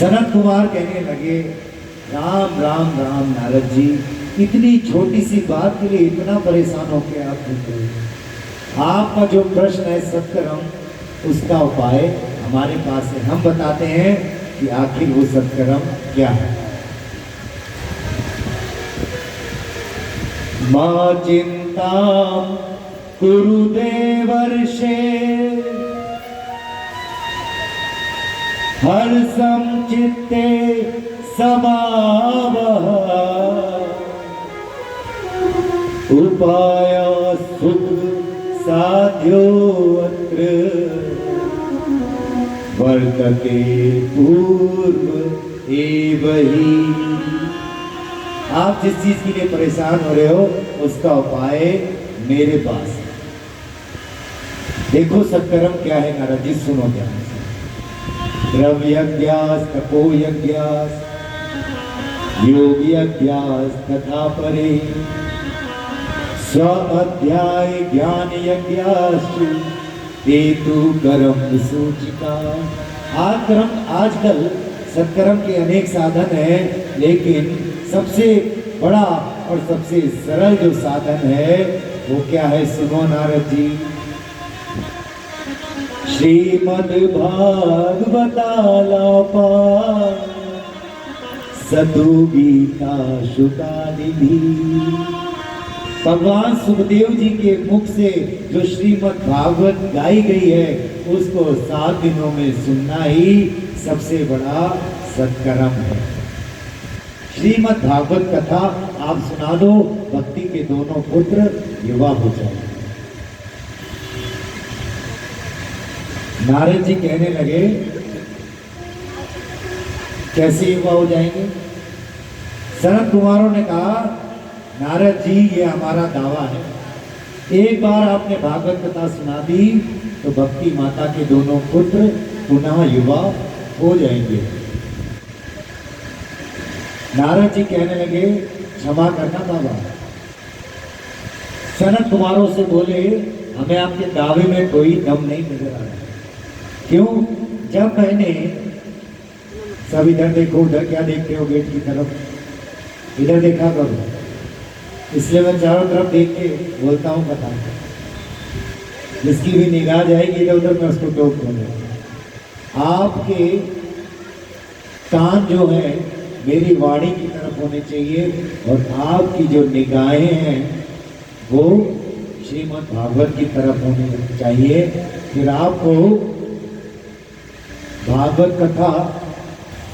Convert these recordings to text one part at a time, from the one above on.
सनत कुमार कहने लगे, राम राम राम नारद जी, इतनी छोटी सी बात के लिए इतना परेशान होकर आप पूछते हैं। आपका जो प्रश्न है सत्कर्म, उसका उपाय हमारे पास है। हम बताते हैं कि आखिर वो सत्कर्म क्या है। मां चिंता कुरुदेवर्षे हर्षं चित्ते समावह उपाय सुख साध्यो अत्र वर्तते पूर्व एव ही। आप जिस चीज के लिए परेशान हो रहे हो उसका उपाय मेरे पास है। देखो सत्कर्म क्या है नारद जी, सुनो ध्यान से। द्रव्यज्ञास तपो यज्ञास योग यज्ञास तथा परे स्व अध्याय ज्ञान यज्ञास हेतु कर्म सूचिका। आजकल सत्कर्म के अनेक साधन हैं, लेकिन सबसे बड़ा और सबसे सरल जो साधन है वो क्या है, सुनो नारद जी। श्रीमद् भागवतालापा सतु गीता शुकानिधि। भगवान सुखदेव जी के मुख से जो श्रीमद् भागवत गाई गई है उसको 7 दिनों में सुनना ही सबसे बड़ा सत्कर्म है। श्रीमद् भागवत कथा आप सुना दो, भक्ति के दोनों पुत्र युवा हो जाएंगे। नारद जी कहने लगे, कैसे युवा हो जाएंगे? सनत कुमारों ने कहा, नारद जी ये हमारा दावा है, एक बार आपने भागवत कथा सुना दी तो भक्ति माता के दोनों पुत्र पुनः युवा हो जाएंगे। नारद जी कहने लगे, क्षमा करना बाबा। सनत कुमारों से बोले, हमें आपके दावे में कोई दम नहीं नजर आ रहा। क्यों? जब मैंने सब इधर देखो, उधर क्या देखते हो गेट की तरफ, इधर देखा करो, इसलिए मैं चारों तरफ देख के बोलता हूँ कथा। जिसकी भी निगाह जाएगी इधर उधर मैं उसको टोक दूंगा। आपके कान जो है मेरी वाणी की तरफ होने चाहिए और आपकी जो निगाहें हैं वो श्रीमद् भागवत की तरफ होनी चाहिए। फिर आपको भागवत कथा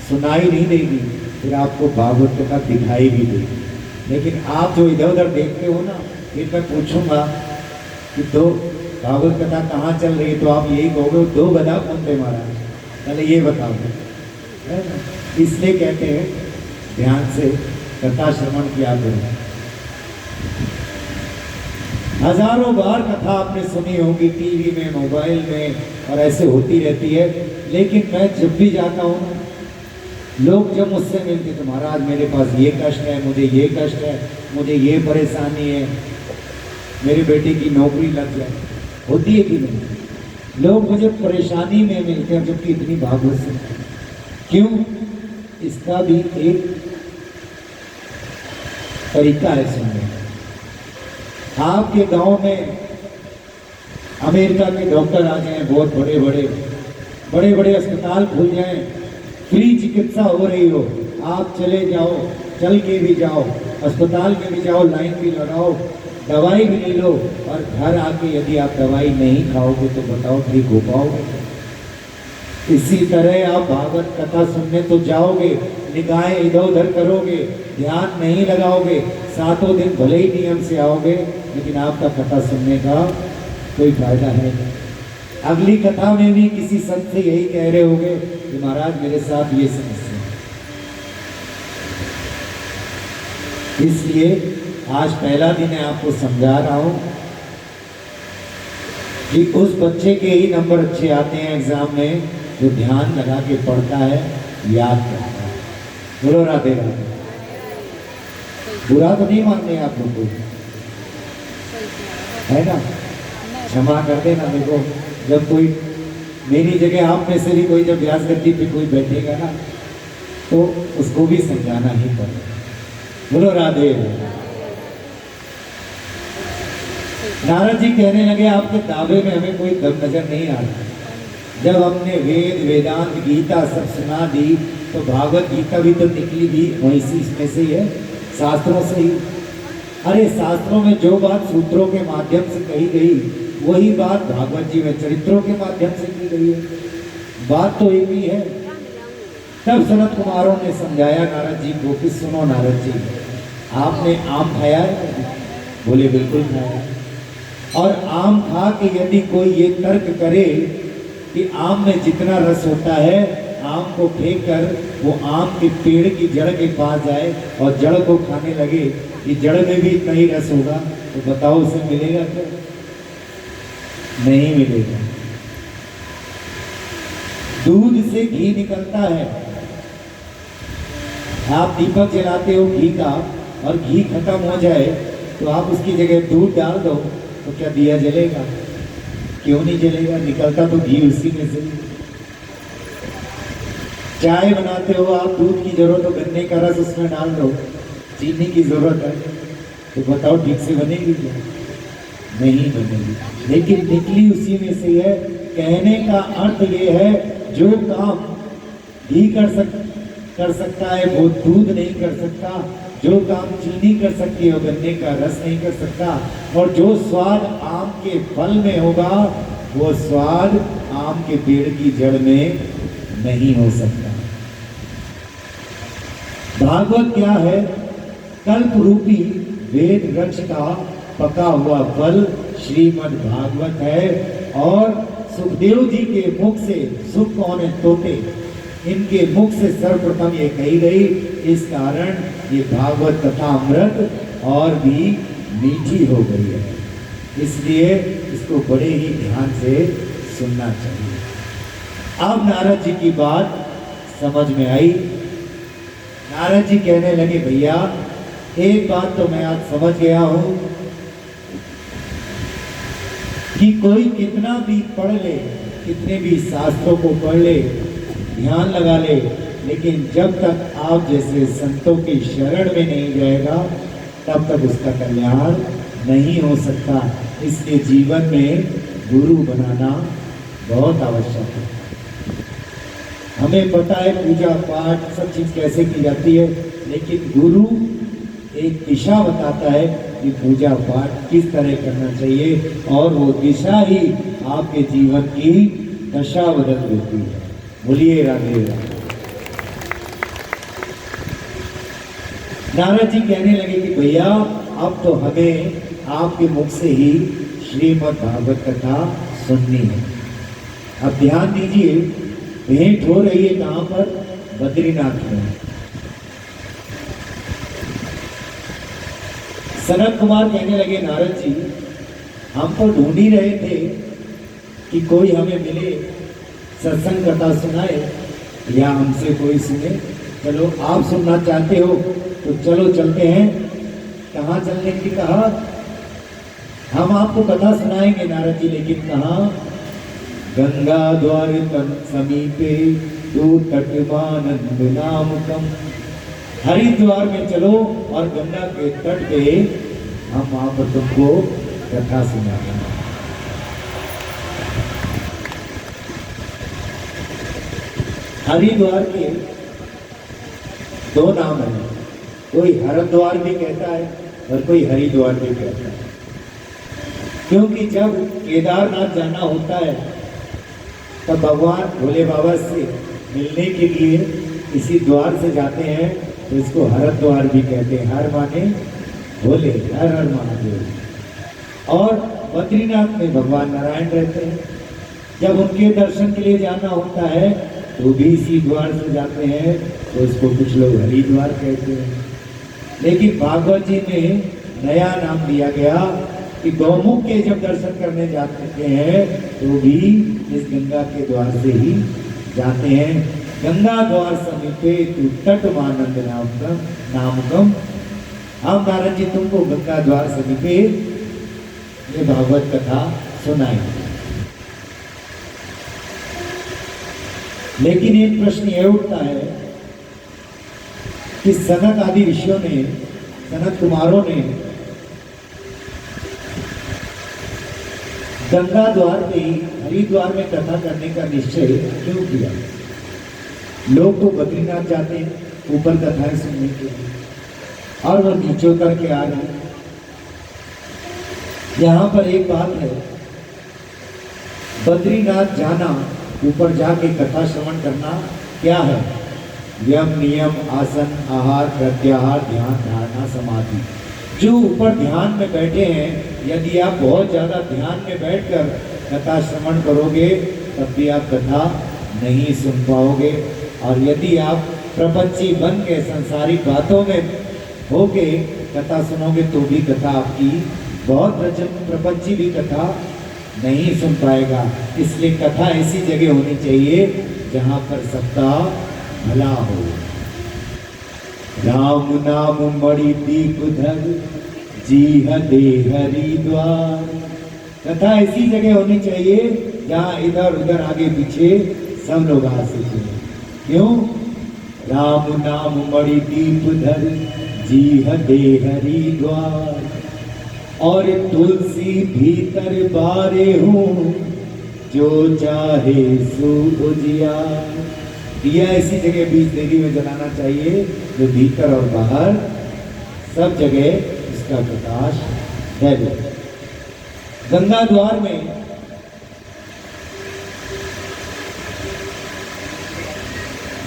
सुनाई नहीं देगी, फिर आपको भागवत कथा दिखाई भी देगी। लेकिन आप जो इधर उधर देखते हो ना, फिर मैं पूछूंगा कि दो भागवत कथा कहाँ चल रही है, तो आप यही कहोगे दो गधा कौन थे महाराज, पहले ये बताओ, है ना? इसलिए कहते हैं ध्यान से कथा श्रवण किया करो। हजारों बार कथा आपने सुनी होगी टीवी में, मोबाइल में, और ऐसे होती रहती है। लेकिन मैं जब भी जाता हूँ, लोग जब मुझसे मिलते तो महाराज मेरे पास ये कष्ट है, मुझे ये कष्ट है, मुझे ये परेशानी है, मेरे बेटे की नौकरी लग जाए, होती है कि नहीं? लोग मुझे परेशानी में मिलते हैं जबकि इतनी भागवत से। क्यों? इसका भी एक तरीका है सुनने का। आपके गांव में अमेरिका के डॉक्टर आ जाएं, बहुत बड़े बड़े अस्पताल खुल जाएं, फ्री चिकित्सा हो रही हो, आप चले जाओ, चल के भी जाओ, अस्पताल में भी जाओ, लाइन भी लगाओ, दवाई भी ले लो, और घर आके यदि आप दवाई नहीं खाओगे तो बताओ ठीक हो पाओगे? इसी तरह आप भागवत कथा सुनने तो जाओगे, निगाहें इधर उधर करोगे, ध्यान नहीं लगाओगे, 7 दिन भले ही नियम से आओगे, लेकिन आपका कथा सुनने का कोई फायदा है नहीं। अगली कथा में भी किसी संत से यही कह रहे होगे कि महाराज मेरे साथ ये समस्या है। इसलिए आज पहला दिन है, आपको समझा रहा हूं कि उस बच्चे के ही नंबर अच्छे आते हैं एग्जाम में जो ध्यान लगा के पढ़ता है, याद करता है। बोलो राधे राधे। बुरा तो नहीं मानते आप लोग को, है ना? क्षमा कर देना। देखो जब कोई मेरी जगह आप में से भी कोई जब व्यास गद्दी पे कोई बैठेगा ना, तो उसको भी समझाना ही पड़ेगा। बोलो राधे। नारद जी कहने लगे आपके दावे में हमें कोई दम नजर नहीं आ रहा। जब हमने वेद वेदांत गीता सब सुना दी तो भागवत गीता भी तो निकली भी वैसी इसमें से ही है, शास्त्रों से ही। अरे शास्त्रों में जो बात सूत्रों के माध्यम से कही गई वही बात भागवत जी में चरित्रों के माध्यम से की गई है, बात तो एक ही है। तब सनत कुमारों ने समझाया नारद जी को कि सुनो नारद जी, आपने आम खाया है? बोले बिल्कुल खाया। और आम खा के यदि कोई ये तर्क करे कि आम में जितना रस होता है आम को फेंक कर वो आम के पेड़ की जड़ के पास जाए और जड़ को खाने लगे कि जड़ में भी इतना ही रस होगा, तो बताओ उसे मिलेगा क्या? नहीं मिलेगा। दूध से घी निकलता है, आप दीपक जलाते हो घी का और घी खत्म हो जाए तो आप उसकी जगह दूध डाल दो तो क्या दिया जलेगा? क्यों नहीं जलेगा? निकलता तो घी उसी में से। चाय बनाते हो आप, दूध की जरूरत हो, गन्ने का रस उसमें डाल दो, चीनी की जरूरत है, तो बताओ ठीक से बनेगी क्या? नहीं बनेगी। लेकिन निकली उसी में से है। कहने का अर्थ ये है जो काम घी कर सकता है वो दूध नहीं कर सकता, जो काम चीनी कर सकती है गन्ने का रस नहीं कर सकता, और जो स्वाद आम के फल में होगा वो स्वाद आम के पेड़ की जड़ में नहीं हो सकता। भागवत क्या है? कल्प रूपी वेद वृक्ष का पका हुआ फल श्रीमद् भागवत है। और सुखदेव जी के मुख से, सुख कौन है? तोते, इनके मुख से सर्वप्रथम ये कही गई, इस कारण ये भागवत कथा अमृत और भी मीठी हो गई है। इसलिए इसको बड़े ही ध्यान से सुनना चाहिए। अब नारद जी की बात समझ में आई। नारद जी कहने लगे भैया एक बात तो मैं आज समझ गया हूं कि कोई कितना भी पढ़ ले, कितने भी शास्त्रों को पढ़ ले, ध्यान लगा ले, लेकिन जब तक आप जैसे संतों की शरण में नहीं जाएगा तब तक उसका कल्याण नहीं हो सकता। इसलिए जीवन में गुरु बनाना बहुत आवश्यक है। हमें पता है पूजा पाठ सब चीज कैसे की जाती है, लेकिन गुरु एक दिशा बताता है कि पूजा पाठ किस तरह करना चाहिए, और वो दिशा ही आपके जीवन की दशा बदल देती है। बोलिए राधे राधे। नारद जी कहने लगे कि भैया अब तो हमें आपके मुख से ही श्रीमद् भागवत कथा सुननी है। अब ध्यान दीजिए, भेंट हो रही है कहां पर? बद्रीनाथ में। सनत कुमार कहने लगे नारद जी हम तो ढूंढ ही रहे थे कि कोई हमें मिले, सत्संग कथा सुनाए या हमसे कोई सुने। चलो आप सुनना चाहते हो तो चलो चलते हैं। कहाँ चलने की कहा? हम आपको कथा सुनाएंगे नारद जी, लेकिन कहाँ? गंगा द्वार समीपे तू तटमानंद नामकम। हरिद्वार में चलो और गंगा के तट पे हम वहां पर तुमको कथा सुनाएंगे। हरिद्वार के दो नाम है, कोई हरिद्वार भी कहता है और कोई हरिद्वार भी कहता है। क्योंकि जब केदारनाथ जाना होता है तब भगवान भोले बाबा से मिलने के लिए इसी द्वार से जाते हैं, तो इसको हरिद्वार भी कहते हैं। हर माने भोले, हर हर महादेव। और बद्रीनाथ में भगवान नारायण रहते हैं। जब उनके दर्शन के लिए जाना होता है तो भी इसी द्वार से जाते हैं, तो इसको कुछ लोग हरिद्वार कहते हैं। लेकिन भागवत जी में नया नाम दिया गया कि गौमुख के जब दर्शन करने जाते हैं तो भी इस गंगा के द्वार से ही जाते हैं। गंगा द्वार समीपे तू तटमानंद नामकम। हम नारद जी तुमको गंगा द्वार समीपे ये भागवत कथा सुनाएंगे। लेकिन एक प्रश्न यह उठता है कि सनत आदि ऋषियों ने, सनत कुमारों ने गंगा द्वार पे ही हरिद्वार में कथा करने का निश्चय क्यों किया? लोग तो बद्रीनाथ जाते हैं ऊपर कथाएं सुनने के लिए, और वो नीचे उतर के आ गए। यहाँ पर एक बात है, बद्रीनाथ जाना, ऊपर जाके कथा श्रवण करना क्या है? यम नियम आसन आहार प्रत्याहार ध्यान धारणा समाधि। जो ऊपर ध्यान में बैठे हैं, यदि आप बहुत ज़्यादा ध्यान में बैठकर कथा श्रवण करोगे तब भी आप कथा नहीं सुन पाओगे, और यदि आप प्रपंची बन के संसारिक बातों में होके कथा सुनोगे तो भी कथा आपकी बहुत प्रपंची भी कथा नहीं सुन पाएगा। इसलिए कथा ऐसी जगह होनी चाहिए जहाँ पर सबका भला हो। राम नाम मणि दीप धर जी दे हरिद्वार। कथा ऐसी जगह होनी चाहिए जहाँ इधर उधर आगे पीछे सब लोग आ सके। क्यों? राम नाम मणि दीप धर जी दे हरिद्वार, और तुलसी भीतर बारे हूँ जो चाहे सो उजियार। दिया ऐसी जगह बीच देवी में जलाना चाहिए जो भीतर और बाहर सब जगह इसका प्रकाश है। गंगा द्वार में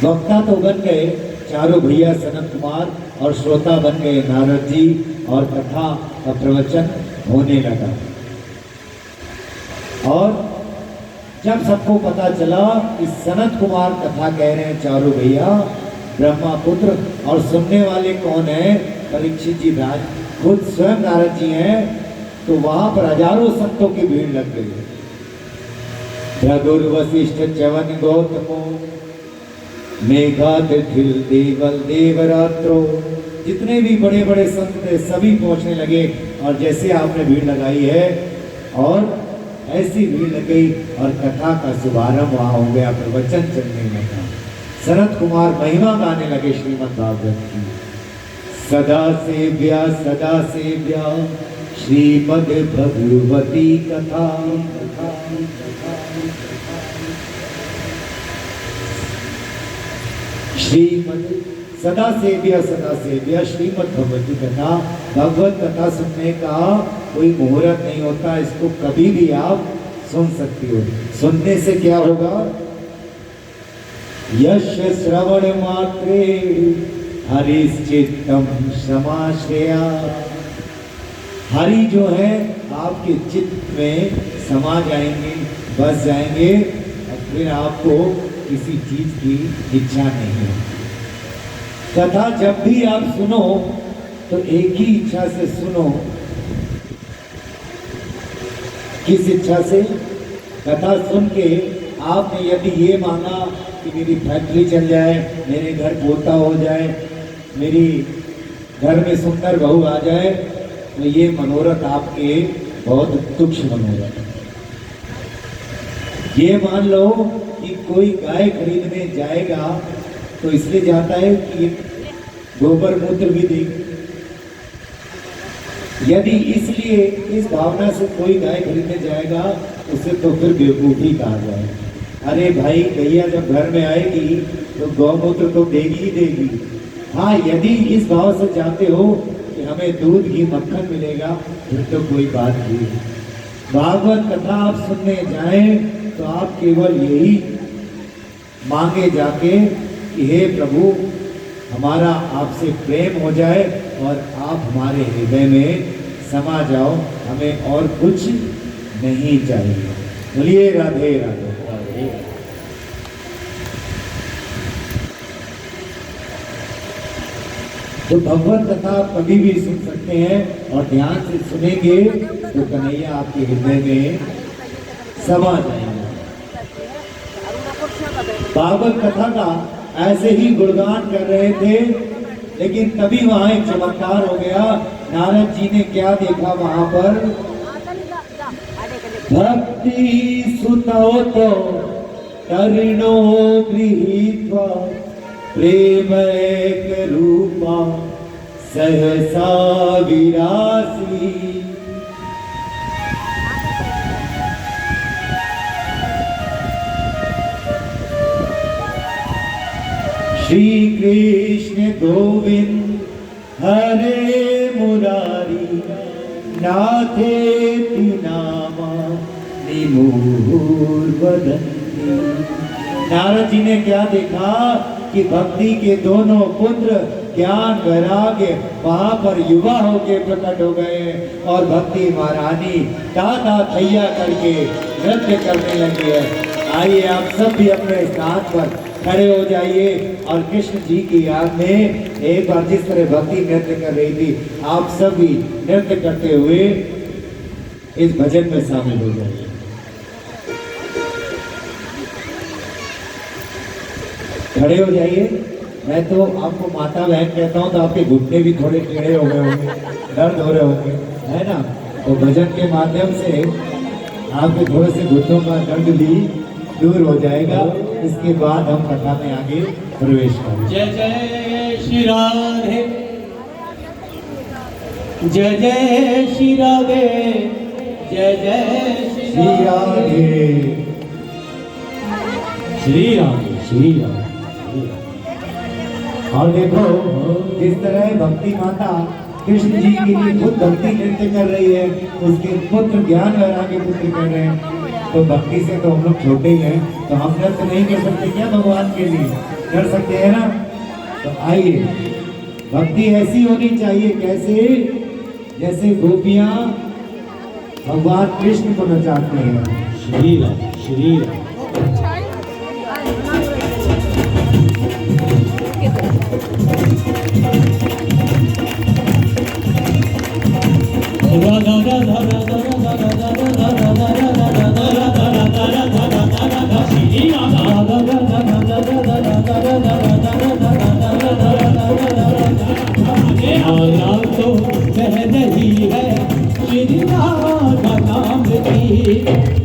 वक्ता तो बन गए चारों भैया सनत कुमार, और श्रोता बन गए नारद जी, और कथा का प्रवचन होने लगा। और जब सबको पता चला कि सनत कुमार कथा कह रहे हैं चारों भैया ब्रह्मा पुत्र, और सुनने वाले कौन है? परीक्षित जी राज खुद स्वयं नारद जी हैं, तो वहां पर हजारों संतों की भीड़ लग गई। भृगुर वशिष्ठ च्यवन गौतमो मेघातिथिल देवल देवरात्रो, जितने भी बड़े बड़े संत थे सभी पहुंचने लगे। और जैसे आपने भीड़ लगाई है, और ऐसी भीड़ लग गई, और कथा का शुभारंभ वहां हो गया, प्रवचन चलने लगा। सनत कुमार महिमा गाने लगे श्रीमद् भागवत की। सदा सेव्या श्रीमद् भगवती कथा। श्रीमद् सदा सेव्या श्रीमद् भगवती कथा। भगवत कथा सुनने का कोई मुहूर्त नहीं होता, इसको कभी भी आप सुन सकती हो। सुनने से क्या होगा? यश श्रवण मात्रे हरिश्चित्तम समाश्रया। हरि जो है आपके चित्त में समा जाएंगे, बस जाएंगे, और फिर आपको किसी चीज की इच्छा नहीं है। कथा जब भी आप सुनो तो एक ही इच्छा से सुनो। किस इच्छा से? कथा सुन के आपने यदि ये मांगा कि मेरी फैक्ट्री चल जाए, मेरे घर पोता हो जाए, मेरी घर में सुंदर बहू आ जाए, तो ये मनोरथ आपके बहुत तुच्छ मनोरथ। ये मान लो कि कोई गाय खरीदने जाएगा तो इसलिए जाता है कि गोबर मूत्र भी देगी। यदि इसलिए इस भावना से कोई गाय खरीदने जाएगा उसे तो फिर बेवकूफी कहा जाए। अरे भाई, गैया जब घर में आएगी तो गौमूत्र तो देगी ही देगी। हाँ, यदि इस भाव से जाते हो कि हमें दूध घी मक्खन मिलेगा, फिर तो कोई बात नहीं। भागवत कथा आप सुनने जाएं तो आप केवल यही मांगे जाके कि हे प्रभु, हमारा आपसे प्रेम हो जाए और आप हमारे हृदय में समा जाओ, हमें और कुछ नहीं चाहिए। बोलिए राधे राधे। तो भगवत कथा आप कभी भी सुन सकते हैं, और ध्यान से सुनेंगे तो कन्हैया आपके हृदय में समा जाएंगे। भागवत कथा का ऐसे ही गुणगान कर रहे थे, लेकिन तभी वहां एक चमत्कार हो गया। नारद जी ने क्या देखा वहां पर? भक्ति सुनो तो तरुणो गृहीत्वा प्रेम एक रूपा सहसा विरासी। श्री कृष्ण गोविंद हरे मुरारी नाथेति नामा निमुर्वदन्ति। नारद जी ने क्या देखा कि भक्ति के दोनों पुत्र ज्ञान वैराग्य वहां पर युवा होके प्रकट हो गए और भक्ति महारानी ताता थैया करके नृत्य करने लगी है। आइए आप सब भी अपने स्थान पर खड़े हो जाइए और कृष्ण जी की याद में एक बार जिस तरह भक्ति नृत्य कर रही थी आप सब भी नृत्य करते हुए इस भजन में शामिल हो जाइए। खड़े हो जाइए। मैं तो आपको माता बहन कहता हूँ तो आपके घुटने भी थोड़े टेढ़े हो गए होंगे, दर्द हो रहे होंगे, है ना। तो भजन के माध्यम से आपके थोड़े से घुटनों का दर्द भी दूर हो जाएगा। इसके बाद हम कथा में आगे प्रवेश करें। जय जय श्री राधे, जय जय श्री राधे, जय जय श्री राधे, श्री राधे, श्री राधे। और देखो जिस तरह भक्ति माता कृष्ण जी के लिए खुद भक्ति नृत्य कर रही है, उसके पुत्र ज्ञान वैराग्य पुत्र कर रहे हैं। तो भक्ति से तो हम लोग छोटे ही हैं, तो हम नृत्य नहीं कर सकते क्या भगवान के लिए? कर सकते हैं ना। तो आइए, भक्ति ऐसी होनी चाहिए कैसे, जैसे गोपियां भगवान कृष्ण को नचाते हैं। श्री राम, श्री राम। तो कह रही है श्री राधा नाम की।